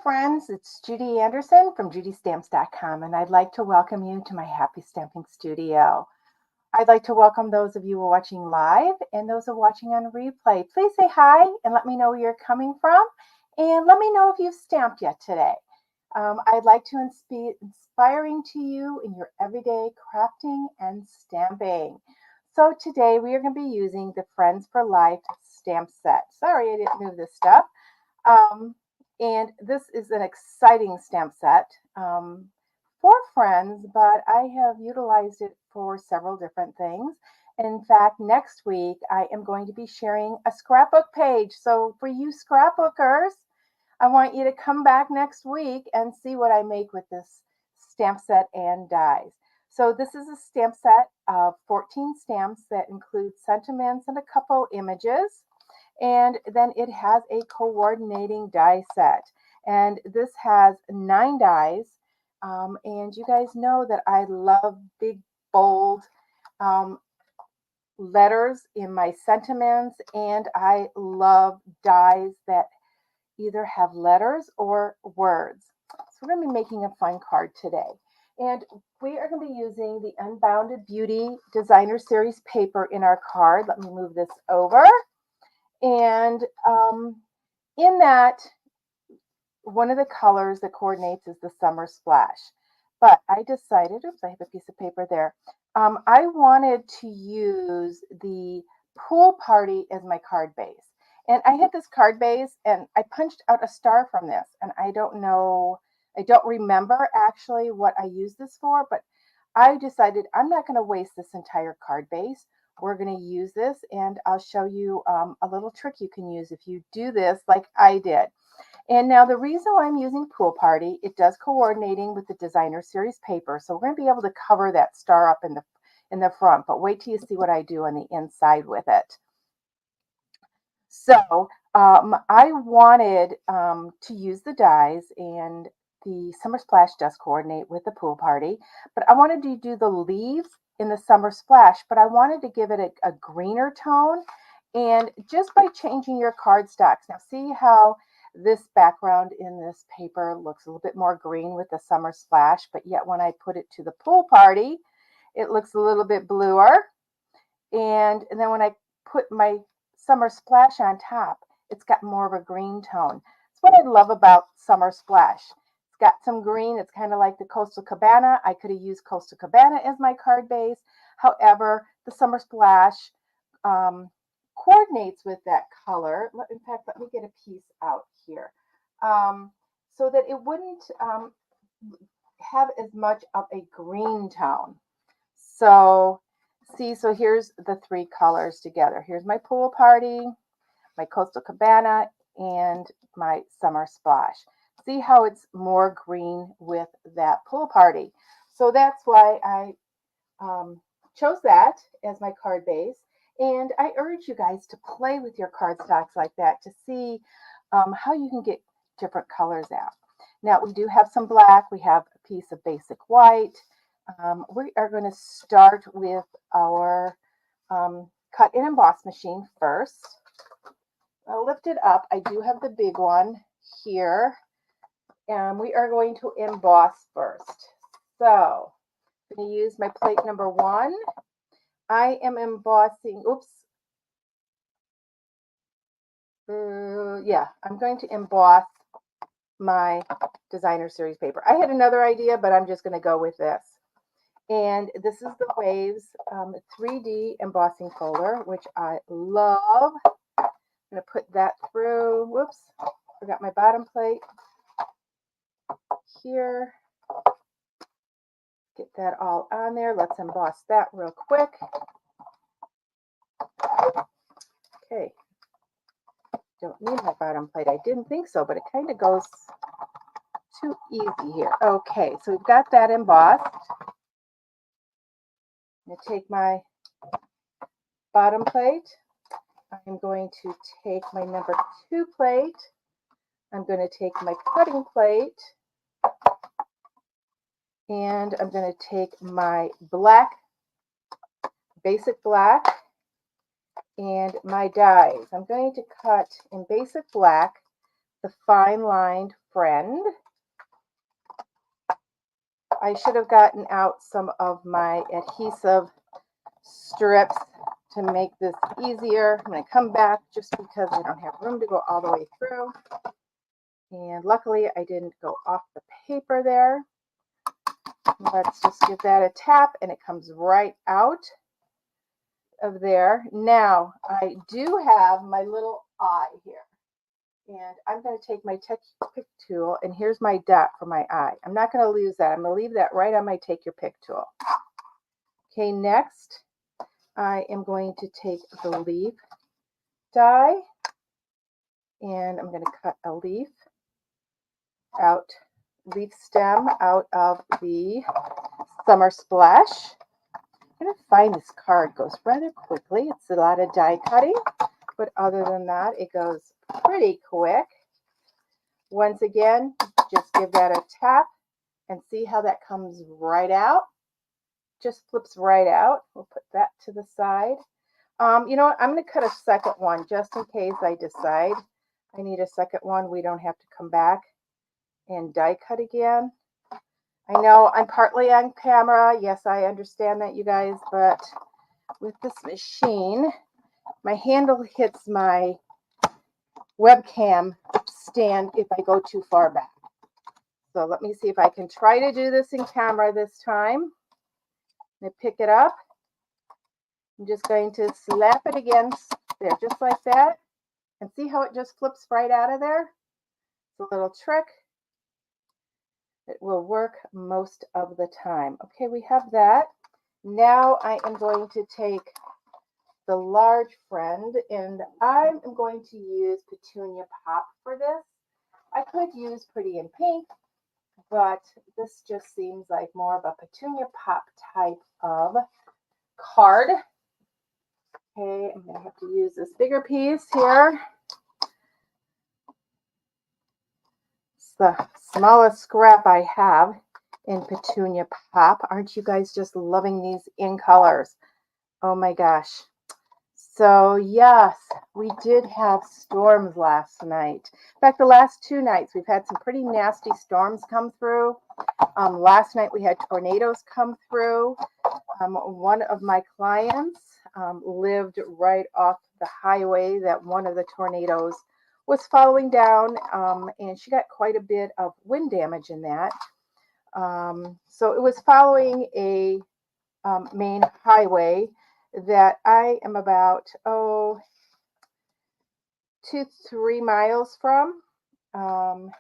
friends, it's Judy Anderson from judystamps.com, and I'd like to welcome you to my Happy Stamping Studio. I'd like to welcome those of you who are watching live and those who are watching on replay. Please say hi and let me know where you're coming from, and let me know if you've stamped yet today. I'd like to be inspiring to you in your everyday crafting and stamping. So today we are going to be using the Friends for Life stamp set. Sorry, I didn't move this stuff. And this is an exciting stamp set for friends, but I have utilized it for several different things. In fact, next week I am going to be sharing a scrapbook page. So for you scrapbookers, I want you to come back next week and see what I make with this stamp set and dies. So this is a stamp set of 14 stamps that include sentiments and a couple images. And then it has a coordinating die set. And this has 9 dies. And you guys know that I love big, bold letters in my sentiments. And I love dies that either have letters or words. So we're going to be making a fun card today. And we are going to be using the Unbounded Beauty Designer Series paper in our card. Let me move this over. And in that, one of the colors that coordinates is the Summer Splash. But I decided, oops, I have a piece of paper there. I wanted to use the Pool Party as my card base. And I had this card base and I punched out a star from this. And I don't remember actually what I used this for, but I decided I'm not going to waste this entire card base. We're going to use this, and I'll show you a little trick you can use if you do this like I did. And now the reason why I'm using Pool Party, it does coordinating with the Designer Series paper, so we're going to be able to cover that star up in the front, but wait till you see what I do on the inside with it. So I wanted to use the dies, and the Summer Splash does coordinate with the Pool Party, but I wanted to do the leaves in the Summer Splash, but I wanted to give it a greener tone. And just by changing your cardstocks, now see how this background in this paper looks a little bit more green with the Summer Splash, but yet when I put it to the Pool Party, it looks a little bit bluer. And then when I put my Summer Splash on top, it's got more of a green tone. That's what I love about Summer Splash. It's got some green. It's kind of like the Coastal Cabana. I could have used Coastal Cabana as my card base. However, the Summer Splash coordinates with that color. In fact, let me get a piece out here so that it wouldn't have as much of a green tone. So see, so here's the 3 colors together. Here's my Pool Party, my Coastal Cabana, and my Summer Splash. See how it's more green with that Pool Party. So that's why I chose that as my card base. And I urge you guys to play with your cardstocks like that to see how you can get different colors out. Now we do have some black. We have a piece of basic white. We are going to start with our cut and emboss machine first. I'll lift it up. I do have the big one here. And we are going to emboss first. So I'm going to use my plate number 1. I am embossing, I'm going to emboss my Designer Series paper. I had another idea, but I'm just going to go with this. And this is the Waves 3D embossing folder, which I love. I'm going to put that through. Whoops, forgot my bottom plate here. Get that all on there. Let's emboss that real quick. Okay. Don't need my bottom plate. I didn't think so, but it kind of goes too easy here. Okay, so we've got that embossed. I'm going to take my bottom plate. I'm going to take my number 2 plate. I'm going to take my cutting plate. And I'm going to take my black, basic black, and my dies. I'm going to cut in basic black the fine lined friend. I should have gotten out some of my adhesive strips to make this easier. I'm going to come back just because I don't have room to go all the way through. And luckily I didn't go off the paper there. Let's just give that a tap and it comes right out of there. Now I do have my little eye here. And I'm going to take my Pick tool, and here's my dot for my eye. I'm not going to lose that. I'm going to leave that right on my Take Your Pick tool. Okay, next I am going to take the leaf die, and I'm going to cut a leaf stem out of the Summer Splash. I'm going to find this card goes rather quickly. It's a lot of die cutting, but other than that, it goes pretty quick. Once again, just give that a tap and see how that comes right out. Just flips right out. We'll put that to the side. You know what? I'm going to cut a second one just in case I decide I need a second one. We don't have to come back and die cut again. I know I'm partly on camera. Yes, I understand that, you guys, but with this machine, my handle hits my webcam stand if I go too far back. So let me see if I can try to do this in camera this time. I'm going to pick it up. I'm just going to slap it against there, just like that. And see how it just flips right out of there? It's a little trick. It will work most of the time. Okay, we have that. Now I am going to take the large friend, and I'm going to use Petunia Pop for this. I could use Pretty in Pink, but this just seems like more of a Petunia Pop type of card. Okay, I'm going to have to use this bigger piece here. It's the smallest scrap I have in Petunia Pop. Aren't you guys just loving these in colors? Oh my gosh. So yes, we did have storms last night. In fact, the last 2 nights, we've had some pretty nasty storms come through. Last night we had tornadoes come through. One of my clients lived right off the highway that one of the tornadoes was following down, and she got quite a bit of wind damage in that. So it was following a main highway that I am about 2-3 miles from. So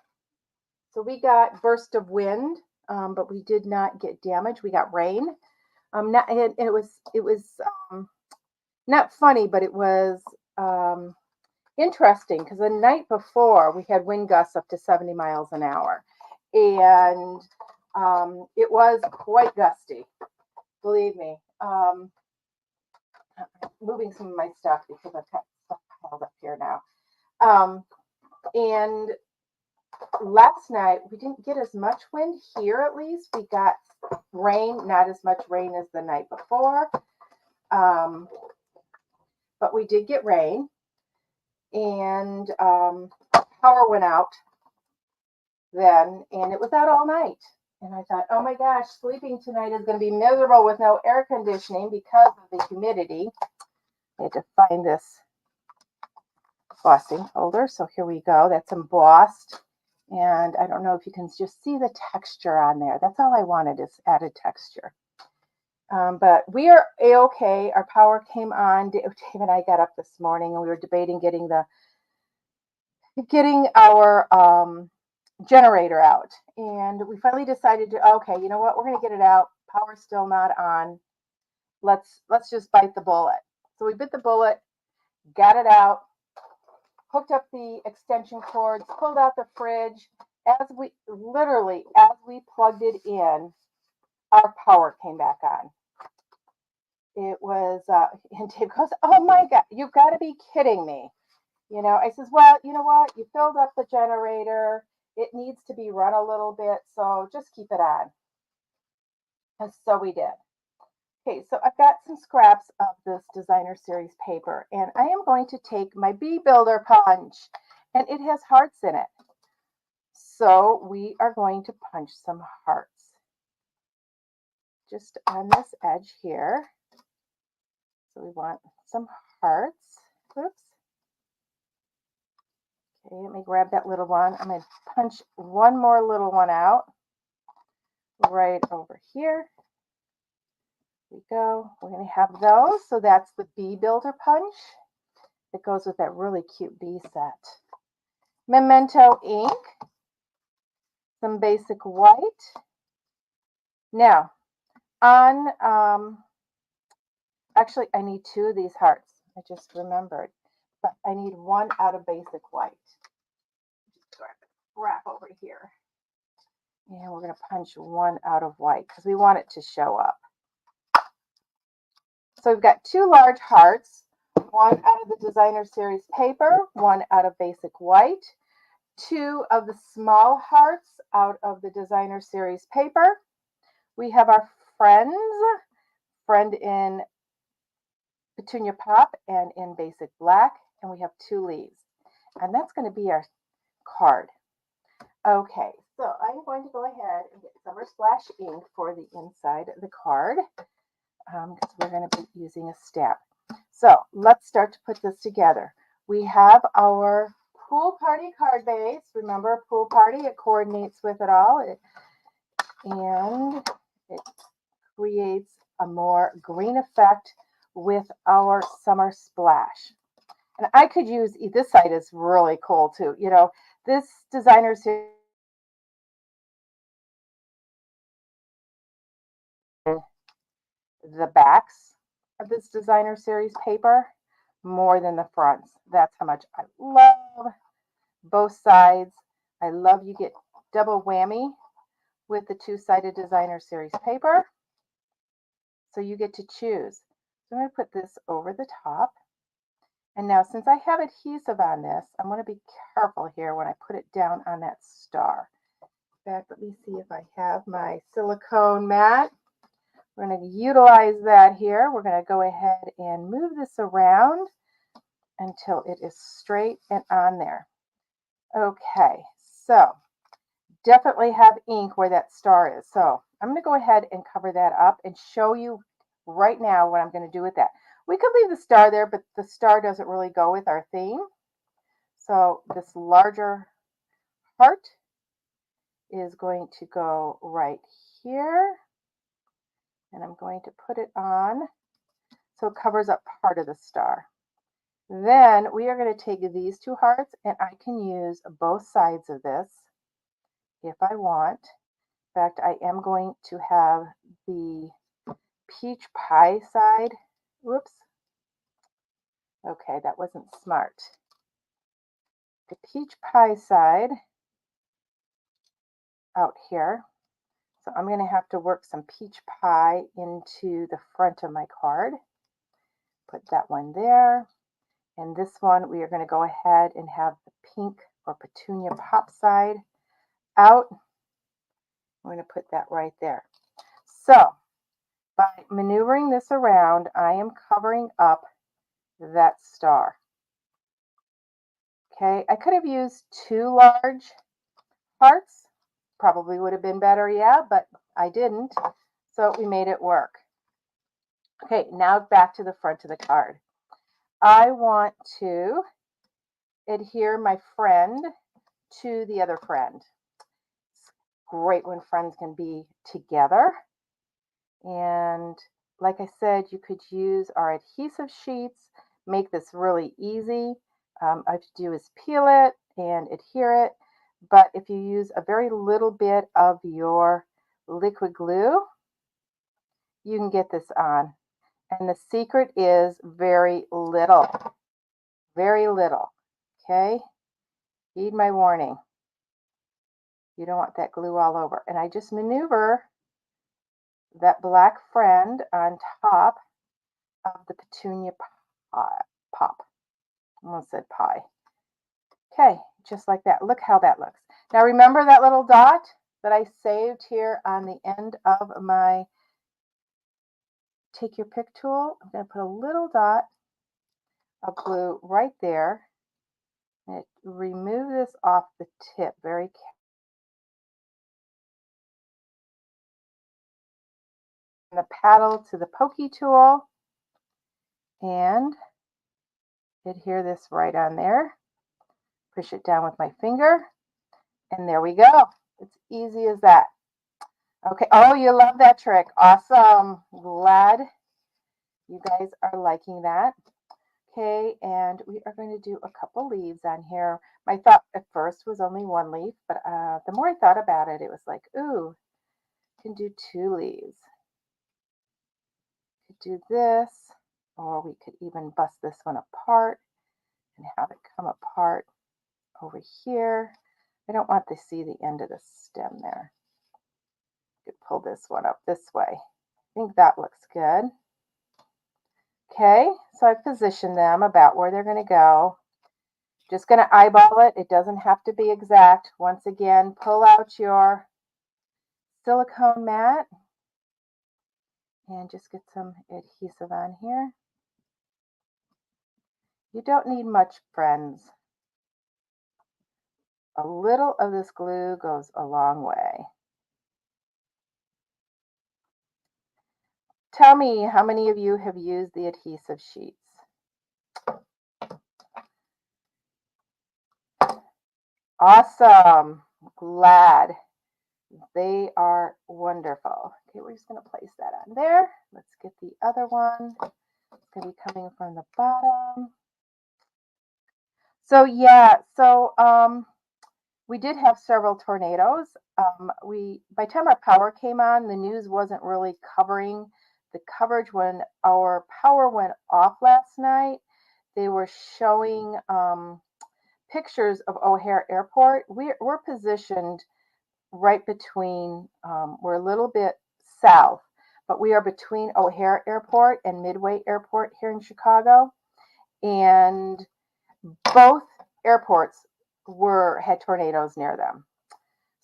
we got burst of wind, but we did not get damage. We got rain. It was not funny, but it was interesting because the night before we had wind gusts up to 70 miles an hour, and it was quite gusty. Believe me. Moving some of my stuff because I've got stuff piled up here now. And last night we didn't get as much wind here, at least. We got rain, not as much rain as the night before. But we did get rain, and power went out then, and it was out all night. And I thought, oh my gosh, sleeping tonight is going to be miserable with no air conditioning because of the humidity. I had to find this embossing holder. So here we go. That's embossed. And I don't know if you can just see the texture on there. That's all I wanted, is added texture. But we are A-okay. Our power came on. Dave and I got up this morning and we were debating getting our generator out. And we finally decided to, okay, you know what? We're going to get it out. Power's still not on. Let's just bite the bullet. So we bit the bullet, got it out, hooked up the extension cords, pulled out the fridge. As we plugged it in, our power came back on. It was, and Dave goes, oh my God, you've got to be kidding me. You know, I says, well, you know what? You filled up the generator. It needs to be run a little bit, so just keep it on. And so we did. Okay, so I've got some scraps of this designer series paper, and I am going to take my bee builder punch, and it has hearts in it. So we are going to punch some hearts just on this edge here. So we want some hearts. Oops. Okay, let me grab that little one. I'm going to punch one more little one out right over here. There we go. We're going to have those. So that's the bee builder punch that goes with that really cute bee set. Memento ink, some basic white. Now, on, actually, I need 2 of these hearts. I just remembered, but I need 1 out of basic white. Just wrap over here. And we're going to punch 1 out of white because we want it to show up. So we've got 2 large hearts, 1 out of the designer series paper, 1 out of basic white, 2 of the small hearts out of the designer series paper. We have our friend in Petunia Pop and in basic black, and we have 2 leaves. And that's going to be our card. Okay, so I'm going to go ahead and get Summer Splash ink for the inside of the card because we're going to be using a stamp. So let's start to put this together. We have our pool party card base. Remember, pool party, it coordinates with it all. And it creates a more green effect with our Summer Splash. And I could use, this side is really cool too. You know, this designer series, the backs of this designer series paper more than the fronts. That's how much I love both sides. I love you get double whammy with the 2-sided designer series paper. So you get to choose. So I'm going to put this over the top. And now since I have adhesive on this, I'm going to be careful here when I put it down on that star. In fact, let me see if I have my silicone mat. We're going to utilize that here. We're going to go ahead and move this around until it is straight and on there. Okay, so definitely have ink where that star is. So I'm going to go ahead and cover that up and show you right now what I'm going to do with that. We could leave the star there, but the star doesn't really go with our theme. So this larger heart is going to go right here. And I'm going to put it on so it covers up part of the star. Then we are going to take these 2 hearts, and I can use both sides of this if I want. In fact, I am going to have the peach pie side. Whoops. Okay, that wasn't smart. The peach pie side out here. So I'm going to have to work some peach pie into the front of my card. Put that one there. And this one, we are going to go ahead and have the pink or petunia pop side out. I'm going to put that right there. So by maneuvering this around, I am covering up that star. Okay, I could have used 2 large hearts. Probably would have been better, yeah, but I didn't. So we made it work. Okay, now back to the front of the card. I want to adhere my friend to the other friend. It's great when friends can be together. And like I said, you could use our adhesive sheets, make this really easy. All I have to do is peel it and adhere it. But if you use a very little bit of your liquid glue, you can get this on. And the secret is very little. Very little. Okay? Heed my warning. You don't want that glue all over. And I just maneuver that black friend on top of the petunia pop. I almost said pie. Okay, just like that. Look how that looks. Now remember that little dot that I saved here on the end of my take your pick tool? I'm going to put a little dot of glue right there. Remove this off the tip very carefully. The paddle to the pokey tool and adhere this right on there. Push it down with my finger, and there we go. It's easy as that. Okay. Oh, you love that trick. Awesome. Glad you guys are liking that. Okay, and we are going to do a couple leaves on here. My thought at first was only one leaf, but the more I thought about it, it was like, ooh, I can do 2 leaves. Could do this, or we could even bust this one apart and have it come apart over here. I don't want to see the end of the stem there. Could pull this one up this way. I think that looks good. Okay, so I've positioned them about where they're going to go. Just going to eyeball it. It doesn't have to be exact. Once again, pull out your silicone mat and just get some adhesive on here. You don't need much, friends. A little of this glue goes a long way. Tell me how many of you have used the adhesive sheets. Awesome. Glad. They are wonderful. Okay, we're just going to place that on there. Let's get the other one. It's going to be coming from the bottom. So yeah, we did have several tornadoes. By the time our power came on, the news wasn't really covering the coverage when our power went off last night. They were showing pictures of O'Hare Airport. We're positioned right between, we're a little bit south, but we are between O'Hare Airport and Midway Airport here in Chicago. And both airports had tornadoes near them.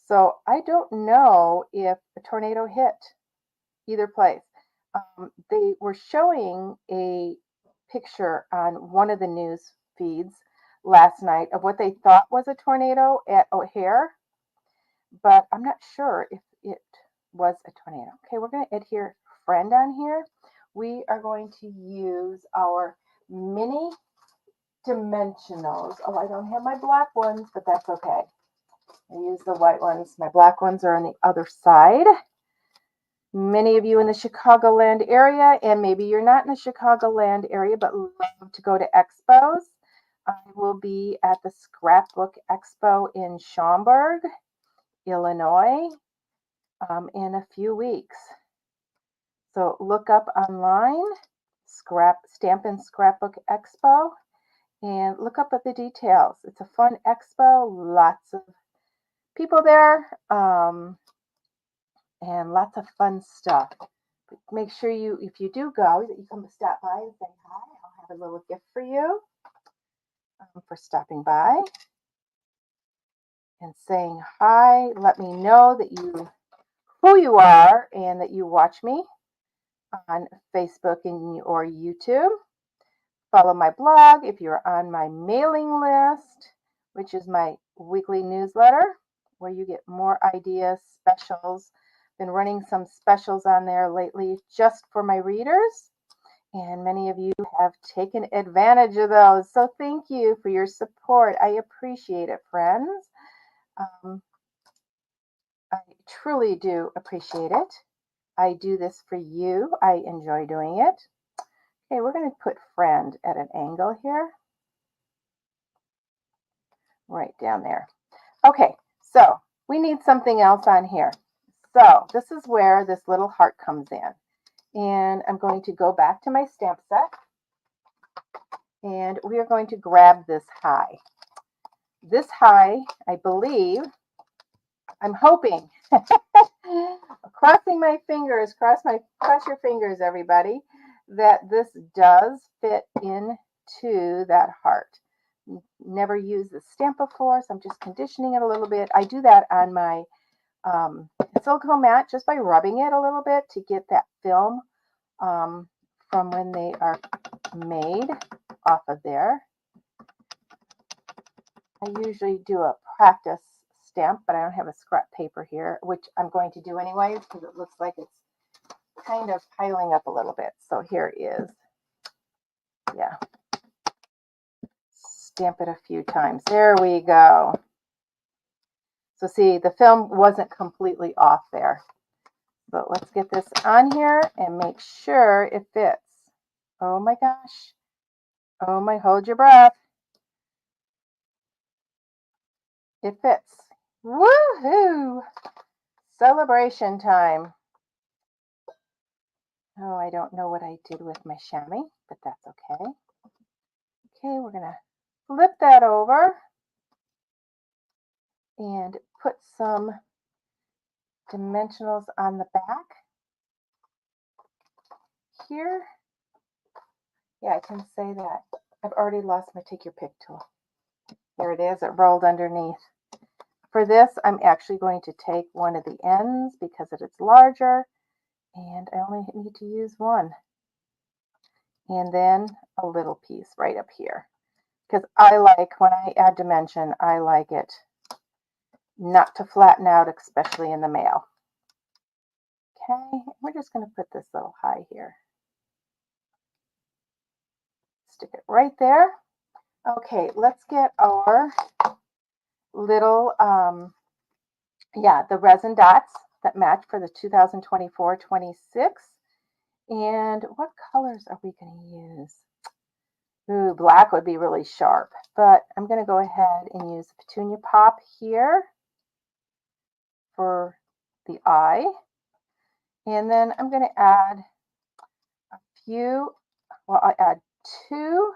So I don't know if a tornado hit either place. They were showing a picture on one of the news feeds last night of what they thought was a tornado at O'Hare, but I'm not sure if it was a tornado. Okay, we're going to adhere friend on here. We are going to use our mini dimensionals. Oh, I don't have my black ones, but that's okay. I use the white ones. My black ones are on the other side. Many of you in the Chicagoland area, and maybe you're not in the Chicagoland area, but love to go to expos. I will be at the Scrapbook Expo in Schaumburg, Illinois, in a few weeks. So look up online, Stampin' Scrapbook Expo, and look up at the details. It's a fun expo, lots of people there, and lots of fun stuff. But make sure if you do go, that you come stop by and say hi. I'll have a little gift for you for stopping by and saying hi. Let me know that who you are and that you watch me on Facebook or YouTube. Follow my blog if you're on my mailing list, which is my weekly newsletter, where you get more ideas, specials. Been running some specials on there lately just for my readers, and many of you have taken advantage of those. So thank you for your support. I appreciate it, friends. I truly do appreciate it. I do this for you. I enjoy doing it. Okay, we're going to put friend at an angle here. Right down there. Okay, so we need something else on here. So this is where this little heart comes in. And I'm going to go back to my stamp set. And we are going to grab this high. This high, I believe, I'm hoping, crossing my fingers, cross your fingers, everybody, that this does fit into that heart. Never used the stamp before, so I'm just conditioning it a little bit. I do that on my silicone mat just by rubbing it a little bit to get that film from when they are made off of there. I usually do a practice stamp, but I don't have a scrap paper here, which I'm going to do anyways because it looks like it's kind of piling up a little bit. So here is, yeah, stamp it a few times. There we go. So see, the film wasn't completely off there. But let's get this on here and make sure it fits. Oh my gosh. Oh my, hold your breath. It fits. Woohoo! Celebration time. Oh, I don't know what I did with my chamois, but that's okay. Okay, we're going to flip that over and put some dimensionals on the back here. Yeah, I can say that. I've already lost my take your pick tool. There it is. It rolled underneath. For this, I'm actually going to take one of the ends because it is larger, and I only need to use one. And then a little piece right up here. Because I like, when I add dimension, I like it not to flatten out, especially in the mail. Okay, we're just going to put this little high here. Stick it right there. Okay, let's get our little, the resin dots that match for the 2024-26. And what colors are we going to use? Ooh, black would be really sharp, but I'm going to go ahead and use the Petunia Pop here for the eye. And then I'm going to add a few, well, I'll add 2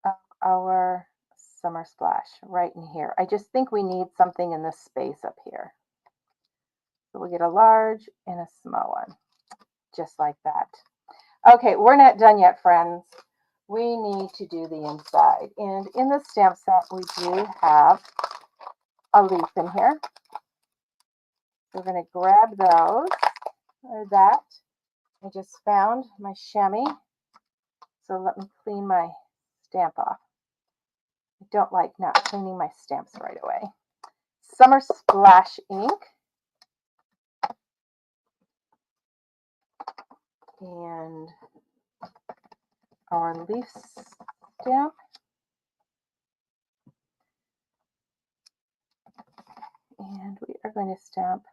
of our Summer Splash right in here. I just think we need something in this space up here. So we'll get a large and a small one, just like that. Okay, we're not done yet, friends. We need to do the inside. And in the stamp set, we do have a leaf in here. We're going to grab those, or that. I just found my chamois. So let me clean my stamp off. I don't like not cleaning my stamps right away. Summer Splash ink. And our leaf stamp. And we are going to stamp,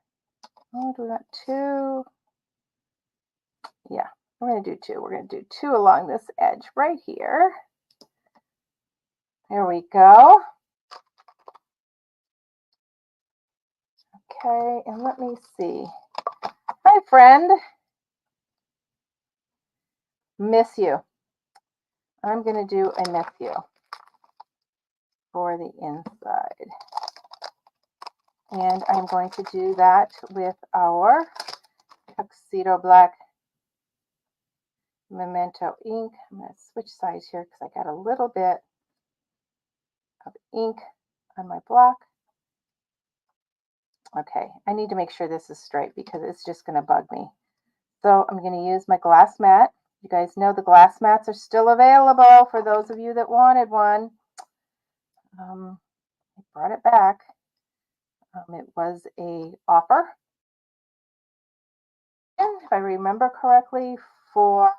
oh, do we want 2? Yeah, we're going to do 2. We're going to do 2 along this edge right here. There we go. Okay, and let me see. Hi, friend. Miss you. I'm going to do a miss you for the inside. And I'm going to do that with our Tuxedo Black Memento ink. I'm going to switch sides here because I got a little bit of ink on my block. Okay, I need to make sure this is straight because it's just going to bug me. So I'm going to use my glass mat. You guys know the glass mats are still available for those of you that wanted one. I brought it back. It was a offer, and if I remember correctly, for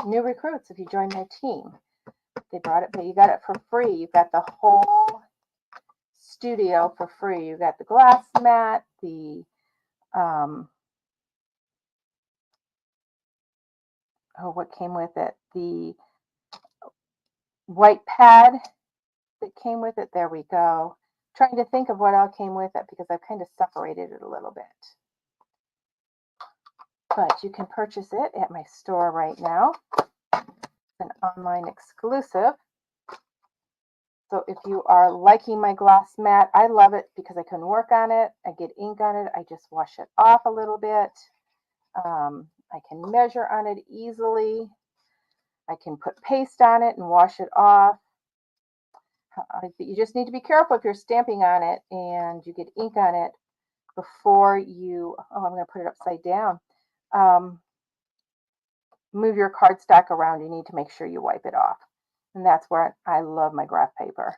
new recruits. If you join my team, they brought it, but you got it for free. You got the whole studio for free. You got the glass mat, the what came with it, the white pad that came with it. There we go. Trying to think of what all came with it because I've kind of separated it a little bit. But you can purchase it at my store right now. It's an online exclusive. So if you are liking my glass mat, I love it because I can work on it. I get ink on it. I just wash it off a little bit. I can measure on it easily. I can put paste on it and wash it off. You just need to be careful if you're stamping on it and you get ink on it before you, oh, I'm going to put it upside down. Move your cardstock around. You need to make sure you wipe it off. And that's where I love my graph paper.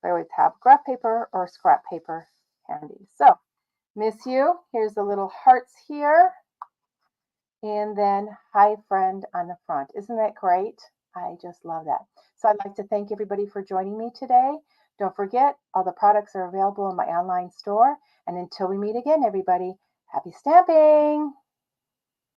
I always have graph paper or scrap paper handy. So, miss you. Here's the little hearts here. And then hi friend on the front. Isn't that great? I just love that. So I'd like to thank everybody for joining me today. Don't forget, all the products are available in my online store. And until we meet again, everybody, happy stamping!